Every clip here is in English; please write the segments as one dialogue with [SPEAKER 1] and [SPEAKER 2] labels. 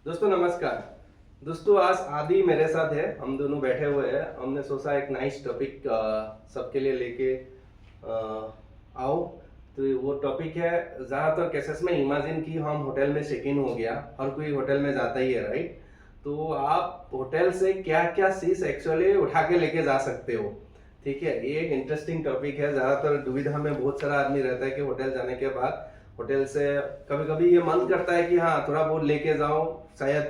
[SPEAKER 1] दोस्तों नमस्कार। दोस्तों आज आदि मेरे साथ है, हम दोनों बैठे हुए हैं। हमने सोचा एक नाइस टॉपिक सबके लिए लेके आओ। तो वो टॉपिक है, ज़्यादातर केसेस में इमेजिन कि हम होटल में चेक इन हो गया, हर कोई होटल में जाता ही है राइट। तो आप होटल से क्या क्या चीज़ एक्चुअली उठा के लेके जा सकते हो। ठीक है, ये एक इंटरेस्टिंग टॉपिक है। ज़्यादातर दुविधा में बहुत सारा आदमी रहता है कि होटल जाने के बाद होटल से कभी कभी ये मन करता है कि हाँ थोड़ा बहुत लेके जाओ, शायद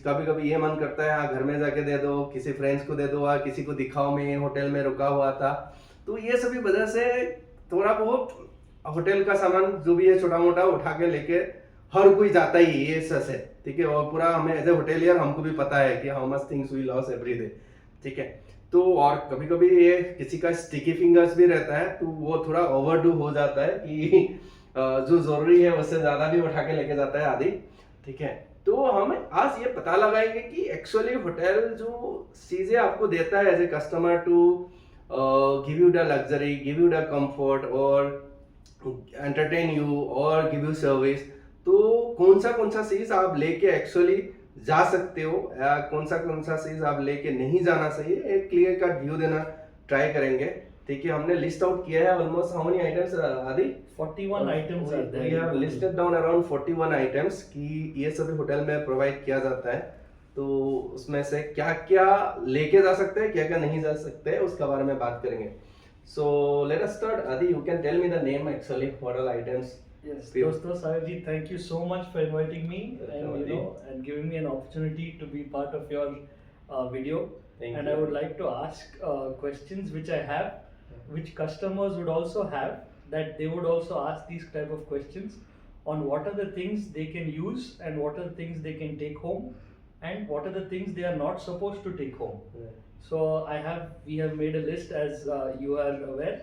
[SPEAKER 1] कभी कभी ये मन करता है हाँ घर में जाके दे दो, किसी फ्रेंड्स को दे दो, या किसी को दिखाओ मैं होटल में रुका हुआ था। तो ये सभी वजह से थोड़ा बहुत होटल का सामान जो भी है छोटा मोटा उठा के लेके हर कोई जाता ही ये सच है। ठीक है, और पूरा हमें एज ए होटेलियर हमको भी पता है कि how much things we loss every day. ठीक है, तो और कभी कभी ये किसी का स्टिकी फिंगर्स भी रहता है, तो वो थोड़ा ओवरडू हो जाता है कि जो जरूरी है उससे ज्यादा भी उठा के लेके जाता है आदि। ठीक है, तो हम आज ये पता लगाएंगे कि एक्चुअली होटल जो चीजें आपको देता है as a customer to give you the luxury, give you the comfort और एंटरटेन यू और गिव यू सर्विस, तो कौन सा चीज आप लेके एक्चुअली जा सकते हो या कौन सा चीज आप लेके नहीं जाना चाहिए, एक क्लियर कट व्यू देना ट्राई करेंगे। ठीक है, हमने लिस्ट आउट किया है ऑलमोस्ट हाउ मेनी आइटम्स आदि
[SPEAKER 2] 41 items are there.
[SPEAKER 1] We have listed down around 41 items कि ये सभी होटल में प्रोवाइड किया जाता है। तो उसमें से क्या क्या लेके जा सकते हैं, क्या क्या नहीं जा सकते हैं, उसके बारे में बात करेंगे। So let us start. Aadi you can tell me the name actually what are items.
[SPEAKER 2] Yes, Dosto Sahibji, thank you so much for inviting me and giving me an opportunity to be part of your video. I would like to ask questions which I have, which customers would also have, that they would also ask these type of questions on what are the things they can use and what are the things they can take home and what are the things they are not supposed to take home. So we have made a list as you are aware.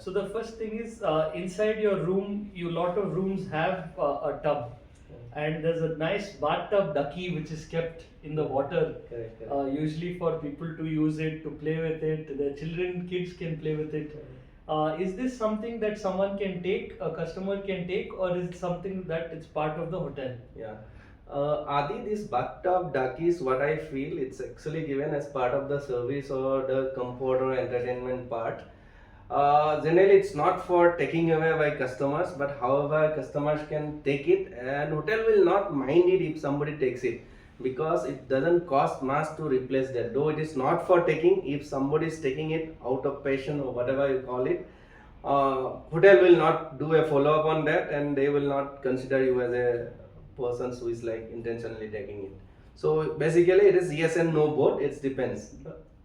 [SPEAKER 2] So the first thing is inside your room, lot of rooms have a tub, and there's a nice bathtub ducky which is kept in the water. Usually for people to use it, to play with it, their kids can play with it. Is this something that someone can take, a customer can take, or is it something that it's part of the hotel?
[SPEAKER 1] Yeah. Adi, this bathtub ducky is what I feel it's actually given as part of the service or the comfort or entertainment part. Generally it's not for taking away by customers, but however customers can take it and hotel will not mind it if somebody takes it, because it doesn't cost much to replace that. Though it is not for taking, if somebody is taking it out of passion or whatever you call it, hotel will not do a follow up on that and they will not consider you as a person who is like intentionally taking it. So basically it is yes and no both, it depends.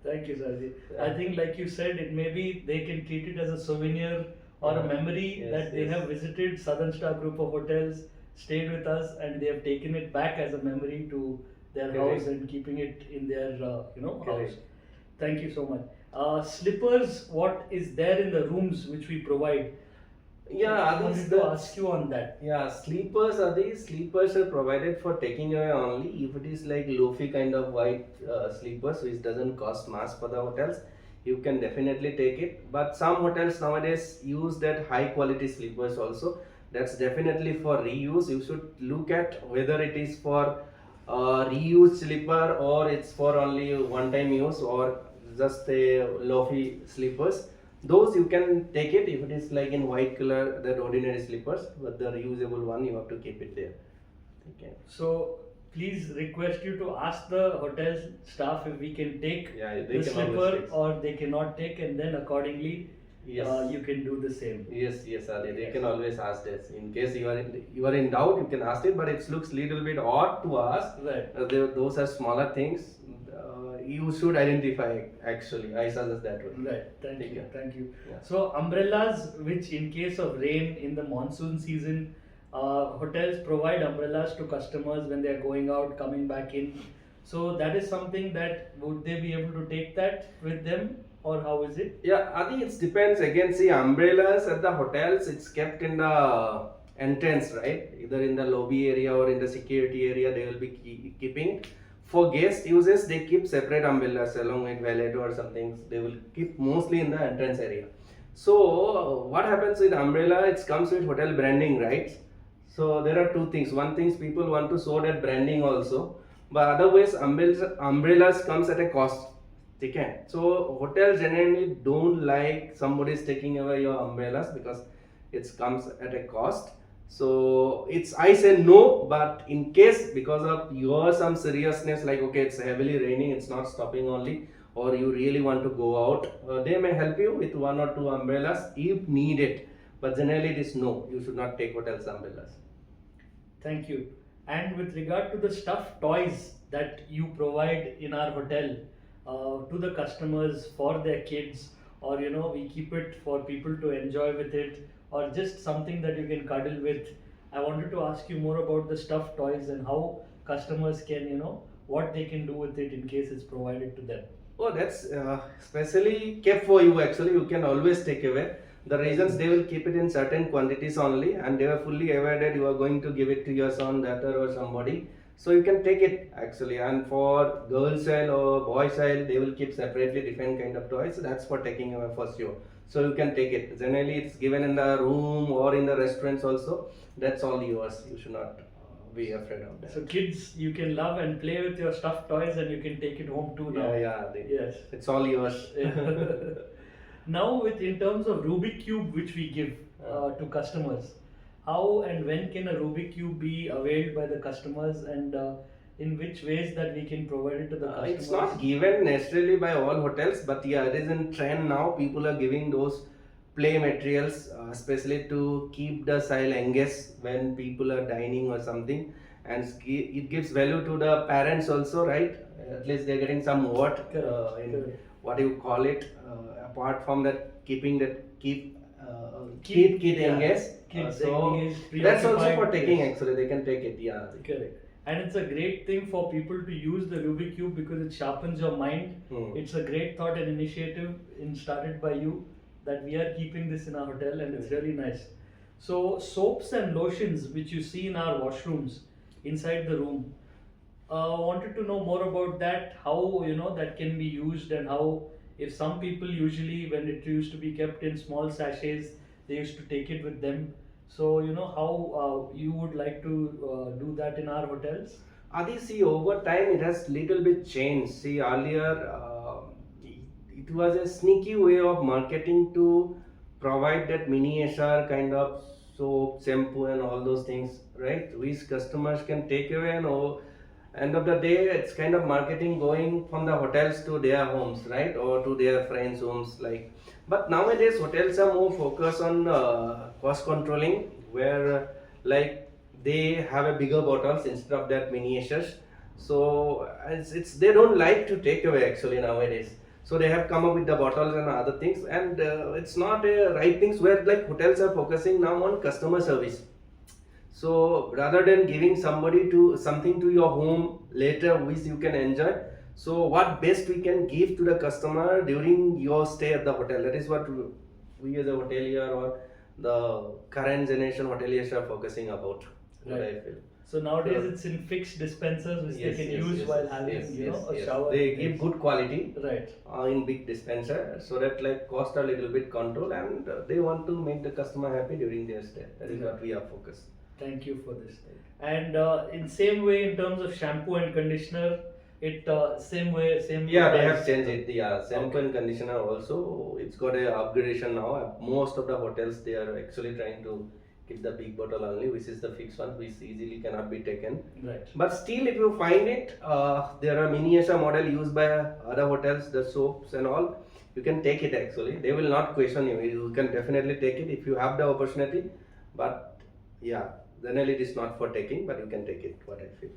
[SPEAKER 2] Thank you, Sarji. I think, like you said, it maybe they can treat it as a souvenir or a memory that they have visited Southern Star Group of Hotels, stayed with us, and they have taken it back as a memory to their house and keeping it in their house. Thank you so much. Slippers, what is there in the rooms which we provide? I wanted to ask you on that.
[SPEAKER 1] Yeah, sleepers are provided for taking away only. If it is like lofi kind of white sleepers which doesn't cost much for the hotels, you can definitely take it. But some hotels nowadays use that high quality sleepers also. That's definitely for reuse. You should look at whether it is for reuse sleeper or it's for only one time use or just a lofi sleepers. Those you can take it if it is like in white color, that ordinary slippers, but the reusable one you have to keep it there. Okay.
[SPEAKER 2] So please request you to ask the hotel staff if we can take the slipper or they cannot take, and then accordingly you can do the same.
[SPEAKER 1] Yes, Adi, they can always ask this. In case you are in doubt, you can ask it, but it looks little bit odd to ask.
[SPEAKER 2] Right.
[SPEAKER 1] Those are smaller things. You should identify actually. I suggest that one.
[SPEAKER 2] Right. Thank you. Yeah. So umbrellas, which in case of rain in the monsoon season, hotels provide umbrellas to customers when they are going out, coming back in. So that is something that would they be able to take that with them, or how is it?
[SPEAKER 1] Yeah, Adi, it depends. Again, see, umbrellas at the hotels, it's kept in the entrance, right? Either in the lobby area or in the security area, they will be keeping. For guest uses, they keep separate umbrellas along with valet or something. They will keep mostly in the entrance area. So what happens with umbrella? It comes with hotel branding, right? So there are two things. One thing, people want to show that branding also, but otherwise umbrellas comes at a cost. Okay. So hotels generally don't like somebody is taking away your umbrellas because it comes at a cost. So it's, I say no, but in case because of your some seriousness, like okay, it's heavily raining, it's not stopping only, or you really want to go out, they may help you with one or two umbrellas if needed. But generally it is no, you should not take hotels umbrellas.
[SPEAKER 2] Thank you. And with regard to the stuffed toys that you provide in our hotel to the customers for their kids, or we keep it for people to enjoy with it, or just something that you can cuddle with. I wanted to ask you more about the stuffed toys and how customers can, what they can do with it in case it's provided to them.
[SPEAKER 1] Oh, that's specially kept for you actually. You can always take away. The reasons they will keep it in certain quantities only, and they are fully aware that you are going to give it to your son, daughter, or somebody. So you can take it actually. And for girl child or boy child, they will keep separately different kind of toys. That's for taking away for sure. So you can take it. Generally, it's given in the room or in the restaurants also. That's all yours. You should not be afraid of that.
[SPEAKER 2] So kids, you can love and play with your stuffed toys, and you can take it home too now.
[SPEAKER 1] Yeah.
[SPEAKER 2] Yes.
[SPEAKER 1] It's all yours.
[SPEAKER 2] Now, in terms of Rubik cube, which we give to customers, how and when can a Rubik cube be availed by the customers, and in which ways that we can provide it to the customers?
[SPEAKER 1] It's not given necessarily by all hotels, but yeah, it is in trend now. People are giving those play materials, especially to keep the child engaged when people are dining or something, and it gives value to the parents also, right? At least they're getting some what in what do you call it? Apart from that, keeping that kid engaged.
[SPEAKER 2] Kids
[SPEAKER 1] So
[SPEAKER 2] engaged,
[SPEAKER 1] that's also for
[SPEAKER 2] preoccupied,
[SPEAKER 1] taking
[SPEAKER 2] yes.
[SPEAKER 1] actually. They can take it. Yeah.
[SPEAKER 2] Correct. And it's a great thing for people to use the Rubik cube because it sharpens your mind. It's a great thought and initiative started by you that we are keeping this in our hotel, and it's really nice. So soaps and lotions which you see in our washrooms inside the room. Wanted to know more about that. How that can be used, and how, if some people usually, when it used to be kept in small sachets, they used to take it with them. So how you would like to do that in our hotels?
[SPEAKER 1] Adi, see, over time it has little bit changed. See, earlier it was a sneaky way of marketing to provide that miniature kind of soap, shampoo, and all those things, right? Which customers can take away, and end of the day, it's kind of marketing going from the hotels to their homes, right, or to their friends' homes, like. But nowadays, hotels are more focused on cost controlling, where like they have a bigger bottles instead of that miniatures. So it's they don't like to take away actually nowadays. So they have come up with the bottles and other things, and it's not a right things where like hotels are focusing now on customer service. So rather than giving somebody to something to your home later which you can enjoy, so what best we can give to the customer during your stay at the hotel, that is what we as a hotelier or the current generation hoteliers are focusing about. What I feel.
[SPEAKER 2] So nowadays it's in fixed dispensers which they can use while having a shower.
[SPEAKER 1] They give good quality
[SPEAKER 2] Right.
[SPEAKER 1] in big dispenser, so that like cost a little bit control, and they want to make the customer happy during their stay. That is what we are focused.
[SPEAKER 2] Thank you for this. And in same way, in terms of shampoo and conditioner, it same way.
[SPEAKER 1] Yeah, they
[SPEAKER 2] price.
[SPEAKER 1] have changed it. Yeah, shampoo and conditioner also. It's got a upgradation now. Most of the hotels, they are actually trying to keep the big bottle only, which is the fixed one, which easily cannot be taken.
[SPEAKER 2] Right.
[SPEAKER 1] But still, if you find it, there are miniature model used by other hotels, the soaps and all. You can take it actually. They will not question you. You can definitely take it if you have the opportunity. But yeah, generally it is not for taking, but you can take it. What I feel.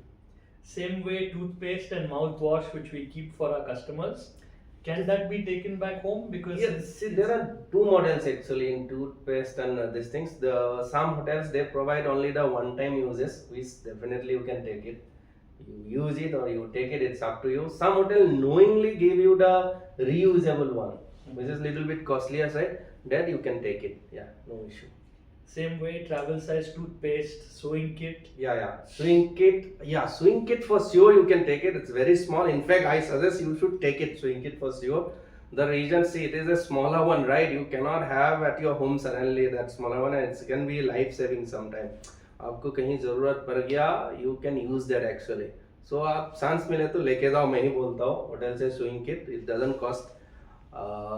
[SPEAKER 2] Same way, toothpaste and mouthwash which we keep for our customers, can that be taken back home? Because
[SPEAKER 1] yes, see, there are two models actually in toothpaste and these things. The some hotels they provide only the one-time uses, which definitely you can take it. You use it or you take it. It's up to you. Some hotel knowingly give you the reusable one, which is little bit costlier side. That you can take it. Yeah, no issue.
[SPEAKER 2] Same way, travel size toothpaste, sewing kit.
[SPEAKER 1] Yeah. Sewing kit. Yeah, sewing kit for sure you can take it. It's very small. In fact, I suggest you should take it. Sewing kit for sure. The reason, see, it is a smaller one, right? You cannot have at your home suddenly that smaller one, and it can be life saving sometime. आपको कहीं जरूरत पड़ गया, you can use that actually. So आप chance मिले तो लेके जाओ, मैं ही बोलता हूँ होटल से swing kit. It doesn't cost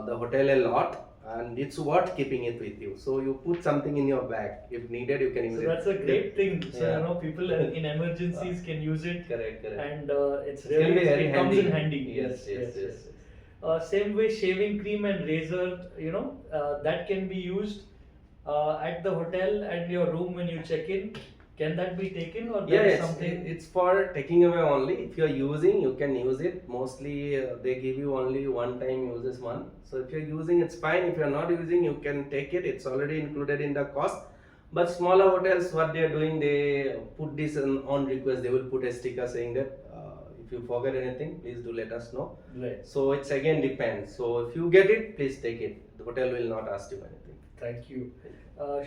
[SPEAKER 1] the hotel a lot, and it's worth keeping it with you. So you put something in your bag. If needed, you can use
[SPEAKER 2] So
[SPEAKER 1] it.
[SPEAKER 2] that's a great thing. So
[SPEAKER 1] Yeah.
[SPEAKER 2] you know, people in emergencies can use it.
[SPEAKER 1] Correct, correct.
[SPEAKER 2] And it's
[SPEAKER 1] It can
[SPEAKER 2] really
[SPEAKER 1] be very
[SPEAKER 2] it comes in
[SPEAKER 1] handy.
[SPEAKER 2] handy.
[SPEAKER 1] Yes.
[SPEAKER 2] Same way, shaving cream and razor, you know, that can be used at the hotel and your room when you check in. Can that be taken, or
[SPEAKER 1] Yeah,
[SPEAKER 2] that is
[SPEAKER 1] it's,
[SPEAKER 2] something?
[SPEAKER 1] it's for taking away only. If you're using, you can use it. Mostly they give you only one time uses one. So if you're using, it's fine. If you're not using, you can take it. It's already included in the cost. But smaller hotels, what they are doing, they put this on request. They will put a sticker saying that if you forget anything, please do let us know.
[SPEAKER 2] Right.
[SPEAKER 1] So it's again depends. So if you get it, please take it. The hotel will not ask you anything.
[SPEAKER 2] Thank you.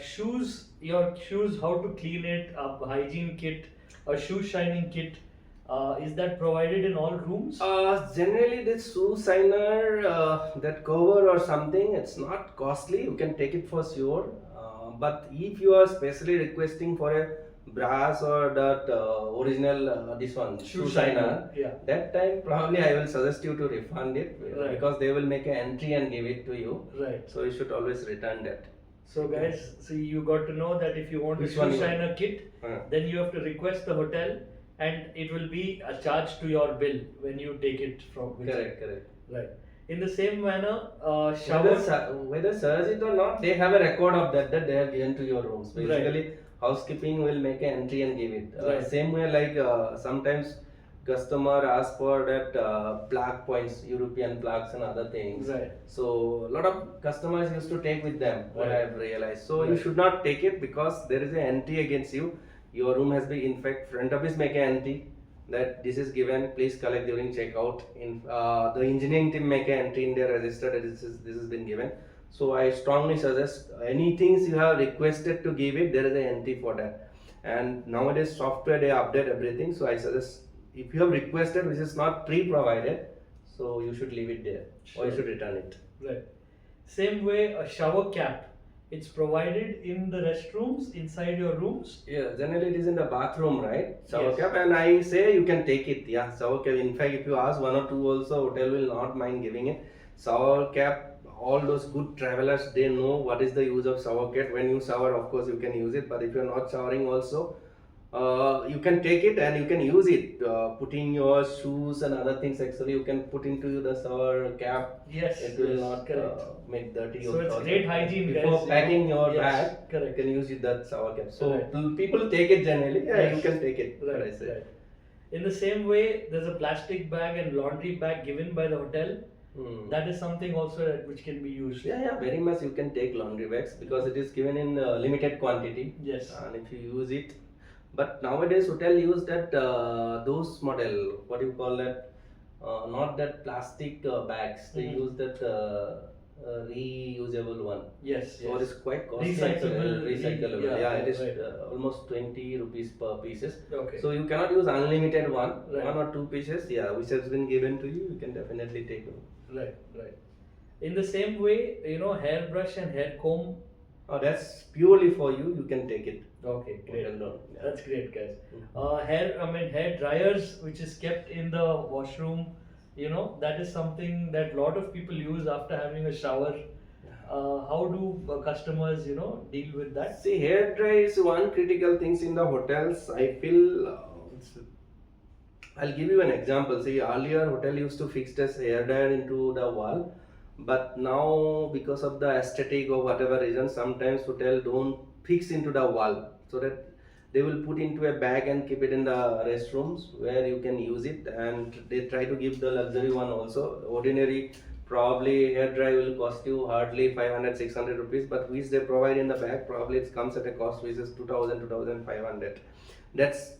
[SPEAKER 2] Shoes, your shoes, how to clean it, a hygiene kit, a shoe shining kit, is that provided in all rooms?
[SPEAKER 1] Generally, this shoe shiner, that cover or something, it's not costly. You can take it for sure. But if you are specially requesting for a brass or that original this one shoe shiner,
[SPEAKER 2] Yeah.
[SPEAKER 1] that time probably I will suggest you to refund it
[SPEAKER 2] Right.
[SPEAKER 1] because they will make an entry and give it to you.
[SPEAKER 2] Right.
[SPEAKER 1] So you should always return that.
[SPEAKER 2] So guys, see, you got to know that if you want
[SPEAKER 1] Which
[SPEAKER 2] a
[SPEAKER 1] one
[SPEAKER 2] shoe
[SPEAKER 1] you want?
[SPEAKER 2] shiner kit, then you have to request the hotel, and it will be a charge to your bill when you take it from. with
[SPEAKER 1] Correct,
[SPEAKER 2] you.
[SPEAKER 1] correct.
[SPEAKER 2] Right. In the same manner, shower.
[SPEAKER 1] Whether search it or not, they have a record of that they have given to your rooms. Basically, housekeeping will make an entry and give it.
[SPEAKER 2] Right.
[SPEAKER 1] Same way, like sometimes customer ask for that plaque points, European plaques and other things.
[SPEAKER 2] Right.
[SPEAKER 1] So a lot of customers used to take with them. What
[SPEAKER 2] Right.
[SPEAKER 1] I have realized. So you
[SPEAKER 2] Right.
[SPEAKER 1] should not take it because there is an entry against you. Your room has been, in fact, front office make an entry that this is given. Please collect during checkout. In the engineering team make an entry in their register that this has been given. So I strongly suggest any things you have requested to give it, there is an entry for that. And nowadays software they update everything. So I suggest if you have requested which is not pre-provided, so you should leave it there or you
[SPEAKER 2] Sure.
[SPEAKER 1] should return it.
[SPEAKER 2] Right. Same way, a shower cap. It's provided in the restrooms inside your rooms.
[SPEAKER 1] Yeah, generally it is in the bathroom, right? Shower
[SPEAKER 2] Yes.
[SPEAKER 1] cap, and I say you can take it. Yeah, shower cap. In fact, if you ask one or two, also hotel will not mind giving it. Shower cap. All those good travelers, they know what is the use of shower cap. When you shower, of course, you can use it. But if you are not showering, also, you can take it and you can use it. Putting your shoes and other things, actually, you can put into the shower cap.
[SPEAKER 2] Yes.
[SPEAKER 1] It will
[SPEAKER 2] yes,
[SPEAKER 1] not
[SPEAKER 2] correct.
[SPEAKER 1] make dirty.
[SPEAKER 2] So
[SPEAKER 1] your
[SPEAKER 2] it's
[SPEAKER 1] closet.
[SPEAKER 2] great hygiene, guys.
[SPEAKER 1] Before packing your
[SPEAKER 2] Yes,
[SPEAKER 1] bag,
[SPEAKER 2] correct.
[SPEAKER 1] you can use that shower cap. So
[SPEAKER 2] Right.
[SPEAKER 1] people take it generally. Yeah,
[SPEAKER 2] Yes.
[SPEAKER 1] you can take it. What I
[SPEAKER 2] Right,
[SPEAKER 1] say.
[SPEAKER 2] right. In the same way, there's a plastic bag and laundry bag given by the hotel. That is something also which can be used.
[SPEAKER 1] Yeah, very much. You can take laundry bags because it is given in limited quantity.
[SPEAKER 2] Yes.
[SPEAKER 1] And if you use it, but nowadays hotel use that those model. What do you call that? Not that plastic bags. They
[SPEAKER 2] Mhm.
[SPEAKER 1] use that reusable one.
[SPEAKER 2] Yes.
[SPEAKER 1] So it is quite costly.
[SPEAKER 2] Recyclable,
[SPEAKER 1] Recyclable.
[SPEAKER 2] yeah,
[SPEAKER 1] Yeah, it is
[SPEAKER 2] right.
[SPEAKER 1] almost 20 rupees per pieces.
[SPEAKER 2] Okay.
[SPEAKER 1] So you cannot use unlimited one,
[SPEAKER 2] Right.
[SPEAKER 1] one or two pieces. Yeah, which has been given to you. You can definitely take them.
[SPEAKER 2] Right, right. In the same way, you know, hairbrush and hair comb.
[SPEAKER 1] Oh, that's purely for you. You can take it.
[SPEAKER 2] Okay, great.
[SPEAKER 1] Hotel don't. Yeah.
[SPEAKER 2] That's great, guys.
[SPEAKER 1] Mhm.
[SPEAKER 2] Hair dryers, which is kept in the washroom. You know, that is something that lot of people use after having a shower. How do customers, you know, deal with that?
[SPEAKER 1] See, hair dry is one critical things in the hotels. I feel. I'll give you an example. See, earlier hotel used to fix this hair dryer into the wall, but now because of the aesthetic or whatever reason, sometimes hotel don't fix into the wall, so that they will put into a bag and keep it in the restrooms where you can use it, and they try to give the luxury one also. Ordinary probably hair dry will cost you hardly 500-600 rupees, but which they provide in the bag, probably it comes at a cost which is 2,000-2,500. That's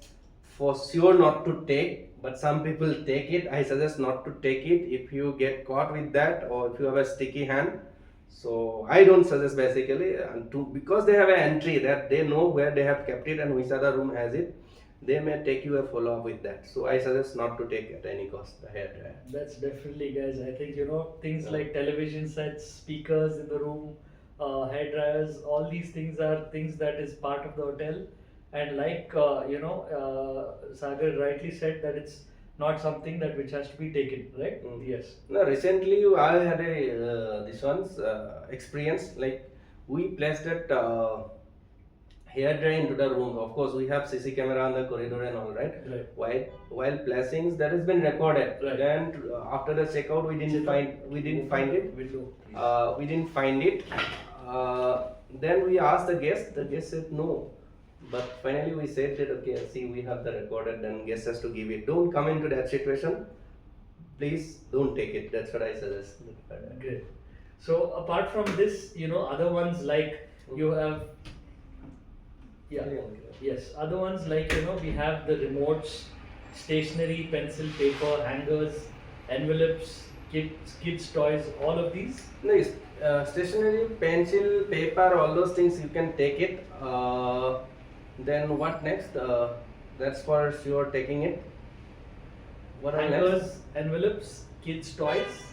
[SPEAKER 1] for sure not to take, but some people take it. I suggest not to take it if you get caught with that or if you have a sticky hand. So I don't suggest basically, and because they have an entry that they know where they have kept it and which other room has it, they may take you a follow up with that. So I suggest not to take at any cost the hair dryer.
[SPEAKER 2] That's definitely, guys. I think, you know, things
[SPEAKER 1] Yeah.
[SPEAKER 2] like television sets, speakers in the room, hair dryers, all these things are things that is part of the hotel. and like Sagar rightly said that it's not something that which has to be taken, right?
[SPEAKER 1] Mm.
[SPEAKER 2] Yes.
[SPEAKER 1] No, recently I had a this one's experience. Like we placed that hair dryer into the room. Of course, we have CC camera on the corridor and all, right?
[SPEAKER 2] Right.
[SPEAKER 1] While placings, that has been recorded.
[SPEAKER 2] Right.
[SPEAKER 1] Then after the checkout, we didn't find it.
[SPEAKER 2] Window, please.
[SPEAKER 1] We didn't find it. Then we asked the guest. The guest said no. But finally we said that okay, see, we have the recorded. Then guest has to give it. Don't come into that situation. Please don't take it. That's what I suggest.
[SPEAKER 2] Great. So apart from this, other ones like you have, yeah, yes, other ones like we have the remotes, stationery, pencil, paper, hangers, envelopes, kids toys, all of these.
[SPEAKER 1] Nice. Stationery, pencil, paper, all those things you can take it. Then what next? That's for sure taking it. What are
[SPEAKER 2] Hangers,
[SPEAKER 1] next?
[SPEAKER 2] envelopes, kids toys.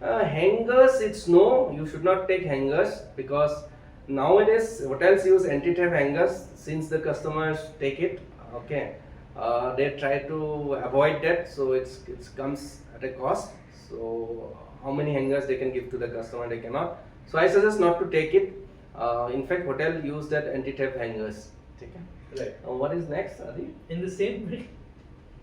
[SPEAKER 1] Hangers, it's no. You should not take hangers because nowadays hotels use anti-theft hangers since the customers take it. Okay. They try to avoid that, so it comes at a cost. So how many hangers they can give to the customer, they cannot. So I suggest not to take it. In fact, hotel use that anti-theft hangers. Okay.
[SPEAKER 2] Right.
[SPEAKER 1] What is next, Adi?
[SPEAKER 2] In the same way,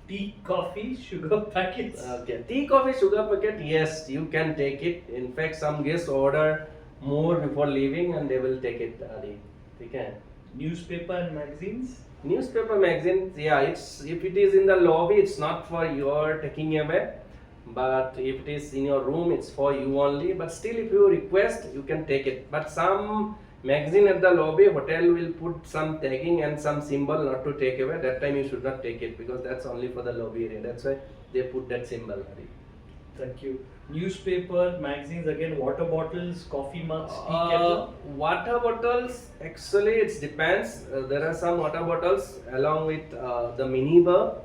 [SPEAKER 2] tea, coffee, sugar packets.
[SPEAKER 1] Okay. Tea, coffee, sugar packet. Yes, you can take it. In fact, some guests order more before leaving, and they will take it, Adi. Okay.
[SPEAKER 2] Newspaper and magazines.
[SPEAKER 1] Newspaper, magazines. Yeah, it's if it is in the lobby, it's not for your taking away. But if it is in your room, it's for you only. But still, if you request, you can take it. But some magazine at the lobby, hotel will put some tagging and some symbol not to take away. That time you should not take it because that's only for the lobby area. That's why they put that symbol.
[SPEAKER 2] Thank you. Newspaper, magazines, again, water bottles, coffee mugs, tea kettle.
[SPEAKER 1] Water bottles, actually it depends. There are some water bottles along with the mini bar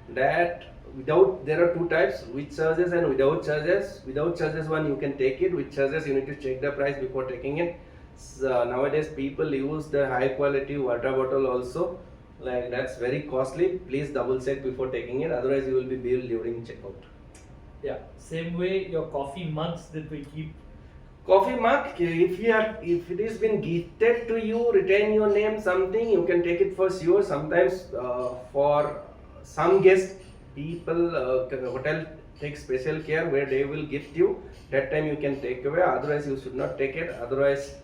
[SPEAKER 1] that there are two types, with charges and without charges. Without charges one you can take it, with charges you need to check the price before taking it. So, nowadays people use the high quality water bottle also, like that's very costly. Please double check before taking it, otherwise you will be billed during checkout.
[SPEAKER 2] Yeah, same way your coffee mugs that we keep.
[SPEAKER 1] Coffee mug, if it has been gifted to you, retain your name, something, you can take it for sure. Sometimes for some guests, hotel takes special care where they will gift you. That time you can take away. Otherwise, you should not take it. Otherwise,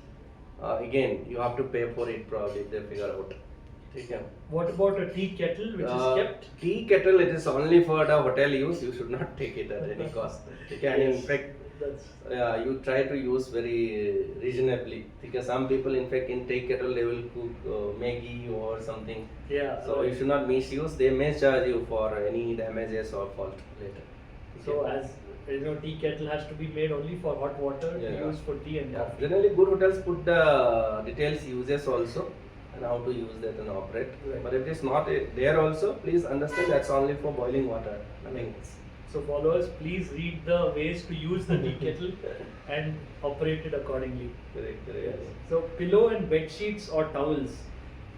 [SPEAKER 1] again, you have to pay for it. Probably they figure out. Okay.
[SPEAKER 2] What about a tea kettle which is kept?
[SPEAKER 1] Tea kettle, it is only for the hotel use. You should not take it at any cost. Okay. And in fact, you try to use very reasonably because some people in fact in tea kettle they will cook Maggi or something.
[SPEAKER 2] Yeah.
[SPEAKER 1] So you should not misuse. They may charge you for any damages or fault later.
[SPEAKER 2] So as tea kettle has to be made only for hot water to use for tea and coffee.
[SPEAKER 1] Generally good hotels put the details uses also and how to use that and operate.
[SPEAKER 2] Right.
[SPEAKER 1] But if it is not there also, please understand that's only for boiling water, nothing else.
[SPEAKER 2] So followers, please read the ways to use the tea kettle and operate it accordingly.
[SPEAKER 1] Correct.
[SPEAKER 2] Yes. So pillow and bed sheets or towels.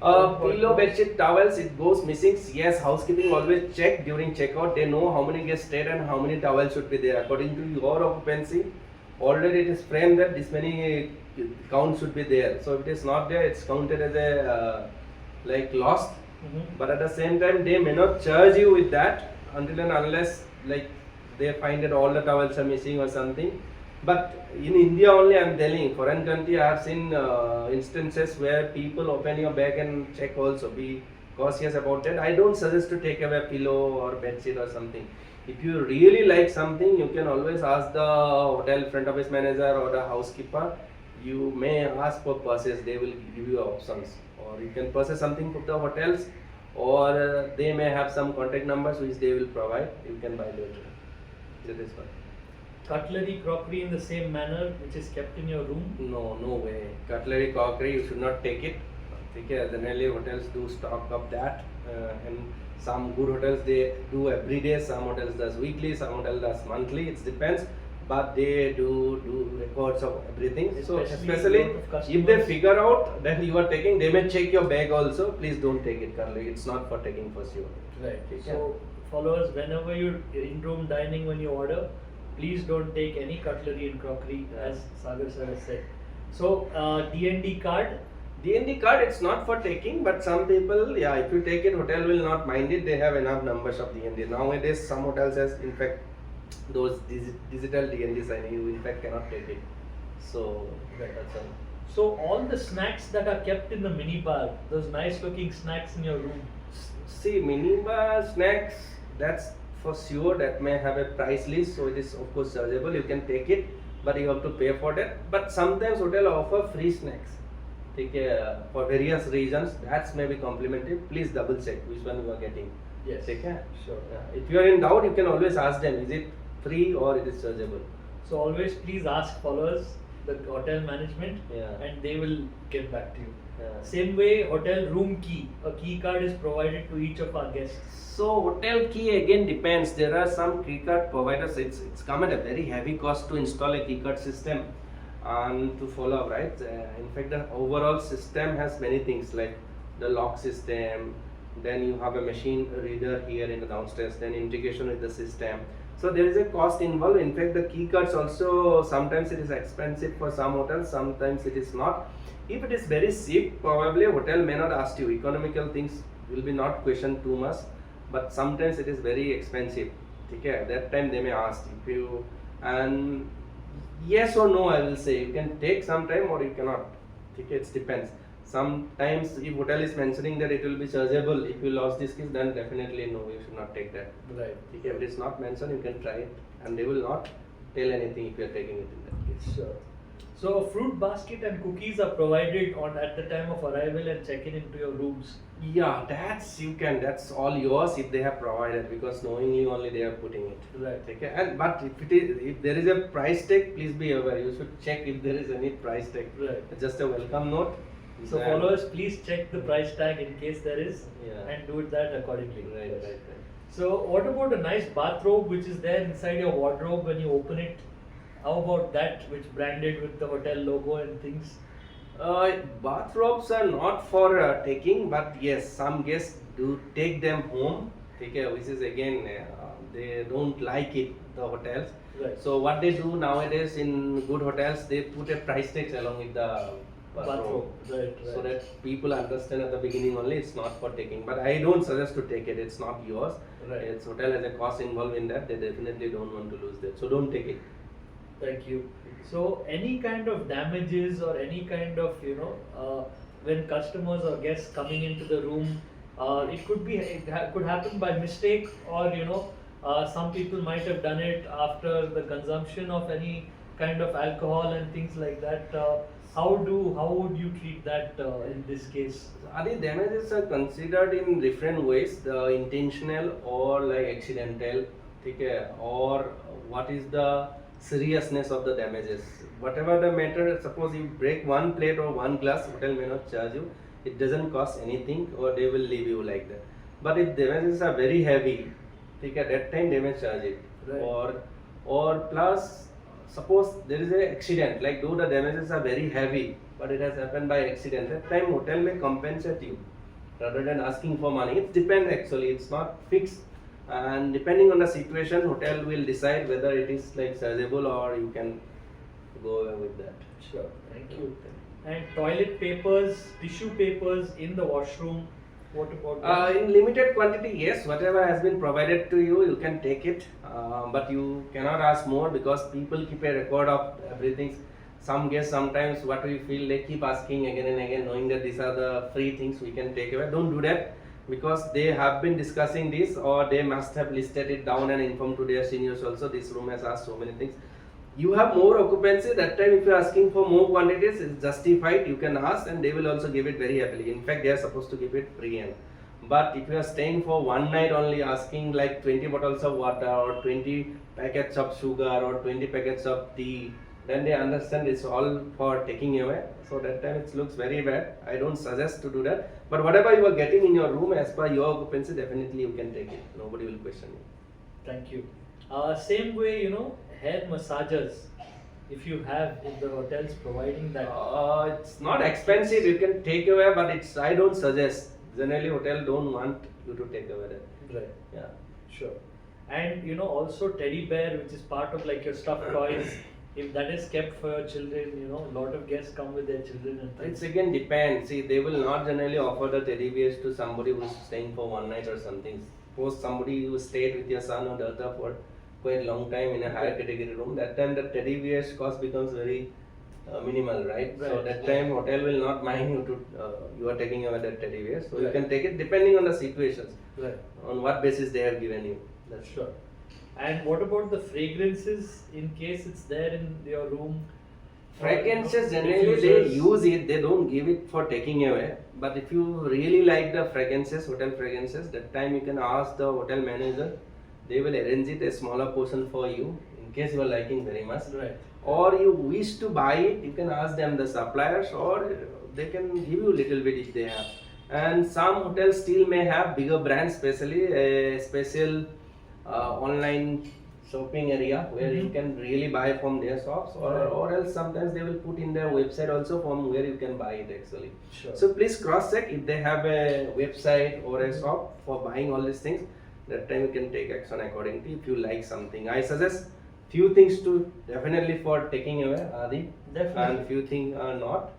[SPEAKER 1] Pillow, bedsheet, towels, it goes missing. Yes, housekeeping always check during checkout. They know how many guests stayed and how many towels should be there. According to your occupancy, already it is framed that this many count should be there. So if it is not there, it's counted as a like lost. But at the same time, they may not charge you with that until and unless like they find that all the towels are missing or something. But in India only, I am telling, foreign country I have seen instances where people open your bag and check also. Be cautious about that. I don't suggest to take away a pillow or bedsheet or something. If you really like something, you can always ask the hotel front office manager or the housekeeper. You may ask for purses, they will give you options. Or you can purchase something from the hotels, or they may have some contact numbers which they will provide. You can buy later. That is fine.
[SPEAKER 2] Cutlery, crockery in the same manner which is kept in your room?
[SPEAKER 1] No way. Cutlery, crockery, you should not take it. Okay, generally hotels do stock up that, and some good hotels they do every day. Some hotels does weekly, some hotel does monthly. It depends. but they do records of everything. So
[SPEAKER 2] Especially
[SPEAKER 1] especially
[SPEAKER 2] lot of
[SPEAKER 1] if
[SPEAKER 2] customers-
[SPEAKER 1] they figure out that you are taking, they may check your bag also. Please don't take it, Carly. It's not for taking for sure.
[SPEAKER 2] Right.
[SPEAKER 1] Okay.
[SPEAKER 2] So, followers, whenever you're in-room dining, when you order, please don't take any cutlery and crockery, as Sagar sir has said. So, D&D card.
[SPEAKER 1] D&D card, it's not for taking, but some people, yeah, if you take it, hotel will not mind it. They have enough numbers of D&D. Nowadays, some hotels has, in fact, those digital D&D sign, you in fact cannot take it. So, that's all.
[SPEAKER 2] So, all the snacks that are kept in the minibar, those nice-looking snacks in your room.
[SPEAKER 1] See, minibar snacks, that's for sure, that may have a price list, so it is of course chargeable. You can take it, but you have to pay for that. But sometimes hotel offer free snacks. Take for various reasons, that's maybe complimentary. Please double check which one you are getting.
[SPEAKER 2] Yes.
[SPEAKER 1] Take care.
[SPEAKER 2] Sure.
[SPEAKER 1] If you are in doubt, you can always ask them, is it free or it is chargeable?
[SPEAKER 2] So, always please ask followers, the hotel management,
[SPEAKER 1] Yeah.
[SPEAKER 2] and they will get back to you.
[SPEAKER 1] Yeah.
[SPEAKER 2] Same way, hotel room key. A key card is provided to each of our guests.
[SPEAKER 1] So hotel key again depends. There are some key card providers. It's come at a very heavy cost to install a key card system and to follow, right? In fact, the overall system has many things like the lock system. Then you have a machine reader here in the downstairs. Then integration with the system. So there is a cost involved. In fact, the key cards also sometimes it is expensive for some hotels. Sometimes it is not. If it is very cheap, probably a hotel may not ask you. Economical things will be not questioned too much. But sometimes it is very expensive. Okay, at that time they may ask if you, and yes or no, I will say you can take some time or you cannot. Okay, it depends. Sometimes if hotel is mentioning that it will be chargeable if you lost this keys, then definitely no, you should not take that.
[SPEAKER 2] Right.
[SPEAKER 1] Okay, if it is not mentioned, you can try it, and they will not tell anything if you are taking it in that case.
[SPEAKER 2] Sure. So, a fruit basket and cookies are provided on at the time of arrival and check-in into your rooms.
[SPEAKER 1] Yeah, that's all yours if they have provided, because knowingly only they are putting it.
[SPEAKER 2] Right.
[SPEAKER 1] Okay, and but if there is a price tag, please be aware. You should check if there is any price tag.
[SPEAKER 2] Right.
[SPEAKER 1] Just a welcome note.
[SPEAKER 2] So,
[SPEAKER 1] And-
[SPEAKER 2] followers, please check the price tag in case there is,
[SPEAKER 1] Yeah.
[SPEAKER 2] and do it that accordingly.
[SPEAKER 1] Right.
[SPEAKER 2] So, what about a nice bathrobe which is there inside your wardrobe when you open it? How about that, which branded with the hotel logo and things?
[SPEAKER 1] Bathrobes are not for taking, but yes, some guests do take them home. Okay, which is again they don't like it, the hotels.
[SPEAKER 2] Right.
[SPEAKER 1] So what they do nowadays in good hotels, they put a price tag along with the bathrobe.
[SPEAKER 2] Right.
[SPEAKER 1] So that people understand at the beginning only it's not for taking. But I don't suggest to take it. It's not yours.
[SPEAKER 2] Right.
[SPEAKER 1] It's hotel has a cost involved in that. They definitely don't want to lose that. So don't take it.
[SPEAKER 2] Thank you. So, any kind of damages or any kind of, when customers or guests coming into the room, it could happen by mistake, or some people might have done it after the consumption of any kind of alcohol and things like that. How would you treat that in this case?
[SPEAKER 1] Adi, damages are considered in different ways, the intentional or like accidental, okay, or what is the seriousness of the damages. Whatever the matter, suppose you break one plate or one glass, hotel may not charge you. It doesn't cost anything, or they will leave you like that. But if damages are very heavy, okay, at that time they may charge it.
[SPEAKER 2] Right.
[SPEAKER 1] Or plus, suppose there is an accident, like though the damages are very heavy, but it has happened by accident, that time hotel may compensate you rather than asking for money. It depends actually, it's not fixed. And depending on the situation, hotel will decide whether it is like chargeable or you can go away with that.
[SPEAKER 2] Sure. Thank you. And toilet papers, tissue papers in the washroom. What about that?
[SPEAKER 1] In limited quantity, yes, whatever has been provided to you, you can take it, but you cannot ask more because people keep a record of everything. Some guests sometimes what we feel they keep asking again and again, knowing that these are the free things we can take away. Don't do that, because they have been discussing this, or they must have listed it down and informed to their seniors also. This room has asked so many things. You have more occupancy, that time if you are asking for more quantities, it's justified, you can ask and they will also give it very happily. In fact, they are supposed to give it free. But if you are staying for one night only, asking like 20 bottles of water or 20 packets of sugar or 20 packets of tea, then they understand it's all for taking away. So that time it looks very bad. I don't suggest to do that. But whatever you are getting in your room as per your occupancy, definitely you can take it. Nobody will question you.
[SPEAKER 2] Thank you. Same way, hair massagers, if you have, if the hotel's providing that?
[SPEAKER 1] It's not expensive. You can take away, but it's I don't suggest. Generally, hotel don't want you to take away that.
[SPEAKER 2] Right.
[SPEAKER 1] Yeah.
[SPEAKER 2] Sure. And you know, also teddy bear, which is part of like your stuffed toys, if that is kept for your children, you know, a lot of guests come with their children and things.
[SPEAKER 1] It's again depends. See, they will not generally offer the teddy bears to somebody who's staying for one night or something. Suppose somebody who stayed with your son or daughter for quite long time in a higher category room. That time the teddy bears cost becomes very minimal, right? So
[SPEAKER 2] Right.
[SPEAKER 1] that time hotel will not mind you to you are taking away that teddy bear. So you
[SPEAKER 2] Right.
[SPEAKER 1] can take it depending on the situations,
[SPEAKER 2] Right.
[SPEAKER 1] on what basis they have given you. That's
[SPEAKER 2] Sure. And what about the fragrances in case it's there in your room?
[SPEAKER 1] Fragrances
[SPEAKER 2] Or, you know,
[SPEAKER 1] generally they
[SPEAKER 2] diffusers?
[SPEAKER 1] use it, they don't give it for taking away. But if you really like the fragrances, hotel fragrances, that time you can ask the hotel manager. They will arrange it a smaller portion for you in case you are liking very much.
[SPEAKER 2] Right.
[SPEAKER 1] Or you wish to buy it, you can ask them the suppliers, or they can give you little bit if they have. And some hotels still may have bigger brands, especially a special online shopping area where you
[SPEAKER 2] Mhm.
[SPEAKER 1] can really buy from their shops, or else sometimes they will put in their website also from where you can buy it actually.
[SPEAKER 2] Sure.
[SPEAKER 1] So please cross check if they have a website or a shop for buying all these things. That time you can take action accordingly if you like something. I suggest few things to definitely for taking away Adi,
[SPEAKER 2] Definitely.
[SPEAKER 1] and few things are not.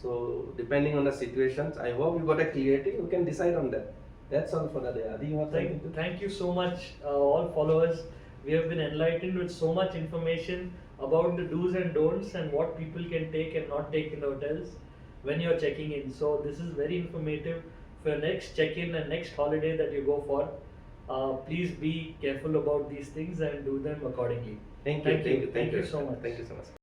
[SPEAKER 1] So depending on the situations, I hope you got a clarity. You can decide on that. That's all for the day. Adi, you have something to?
[SPEAKER 2] Thank you so much, all followers. We have been enlightened with so much information about the do's and don'ts and what people can take and not take in the hotels when you're checking in. So this is very informative for your next check-in and next holiday that you go for. Please be careful about these things and do them accordingly.
[SPEAKER 1] Thank you.
[SPEAKER 2] Thank you so much.
[SPEAKER 1] Thank you so much.